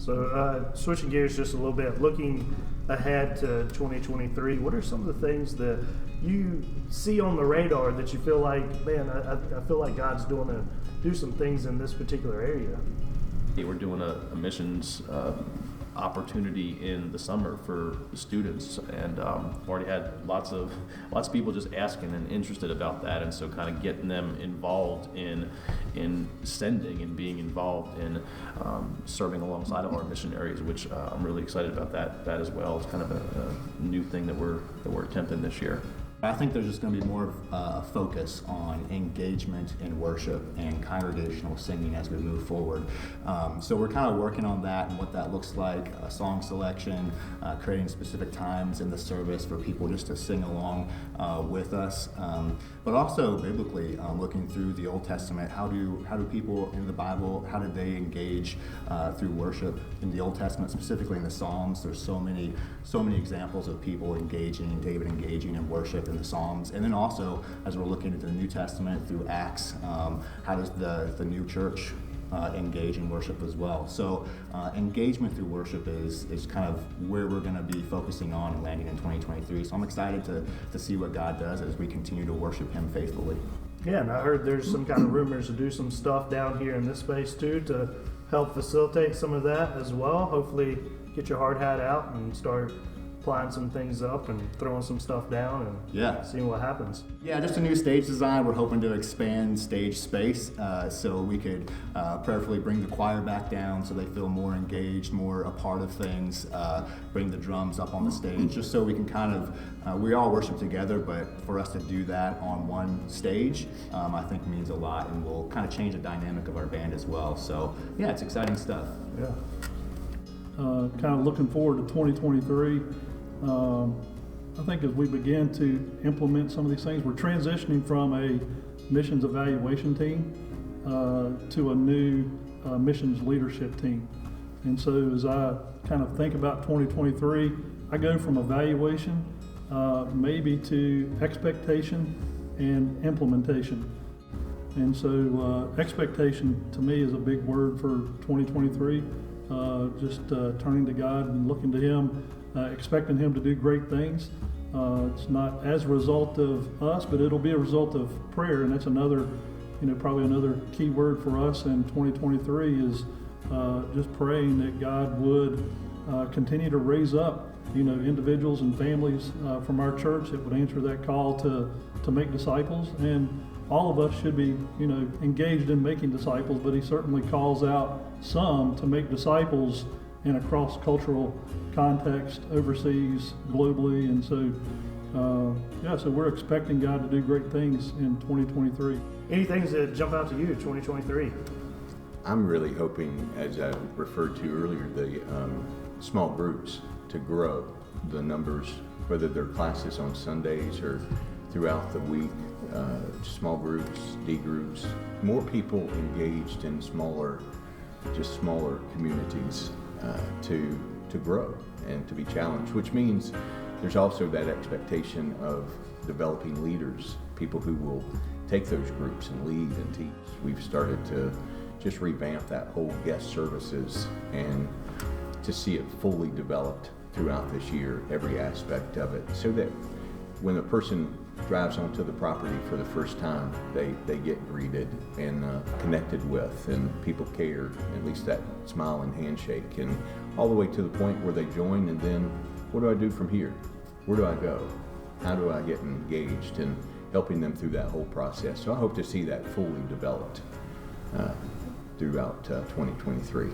So switching gears just a little bit, looking ahead to 2023, what are some of the things that you see on the radar that you feel like, man, I feel like God's do some things in this particular area? We're doing a missions opportunity in the summer for the students, and already had lots of people just asking and interested about that, and so kind of getting them involved in sending and being involved in serving alongside of our missionaries, which I'm really excited about that as well. It's kind of a new thing that we're attempting this year. I think there's just going to be more of a focus on engagement in worship and congregational singing as we move forward. So we're kind of working on that and what that looks like, song selection, creating specific times in the service for people just to sing along with us. But also biblically, looking through the Old Testament, how do people in the Bible, how did they engage through worship in the Old Testament, specifically in the Psalms? There's so many examples of people engaging, David engaging in worship in the Psalms. And then also, as we're looking at the New Testament through Acts, how does the new church engage in worship as well? So engagement through worship is kind of where we're going to be focusing on and landing in 2023. So I'm excited to see what God does as we continue to worship Him faithfully. Yeah, and I heard there's some kind of rumors to do some stuff down here in this space too to help facilitate some of that as well. Hopefully get your hard hat out and start applying some things up and throwing some stuff down and seeing what happens. Yeah, just a new stage design. We're hoping to expand stage space so we could prayerfully bring the choir back down so they feel more engaged, more a part of things, bring the drums up on the stage, just so we can kind of, we all worship together, but for us to do that on one stage, I think means a lot, and will kind of change the dynamic of our band as well. So yeah, it's exciting stuff. Yeah. Kind of looking forward to 2023. I think as we begin to implement some of these things, we're transitioning from a missions evaluation team to a new missions leadership team. And so as I kind of think about 2023, I go from evaluation maybe to expectation and implementation. And so expectation to me is a big word for 2023. Just turning to God and looking to Him, expecting Him to do great things. It's not as a result of us, but it'll be a result of prayer, and that's another, probably another key word for us in 2023 is just praying that God would continue to raise up, individuals and families from our church that would answer that call to make disciples. And all of us should be, engaged in making disciples, but He certainly calls out some to make disciples in a cross-cultural context, overseas, globally. And so, so we're expecting God to do great things in 2023. Any things that jump out to you in 2023? I'm really hoping, as I referred to earlier, the small groups to grow the numbers, whether they're classes on Sundays or throughout the week, small groups, D groups, more people engaged in smaller communities to grow and to be challenged, which means there's also that expectation of developing leaders, people who will take those groups and lead and teach. We've started to just revamp that whole guest services and to see it fully developed throughout this year, every aspect of it, so that when a person drives onto the property for the first time, they get greeted and connected with, and people care, at least that smile and handshake, and all the way to the point where they join, and then what do I do from here? Where do I go? How do I get engaged, and helping them through that whole process. So I hope to see that fully developed throughout 2023.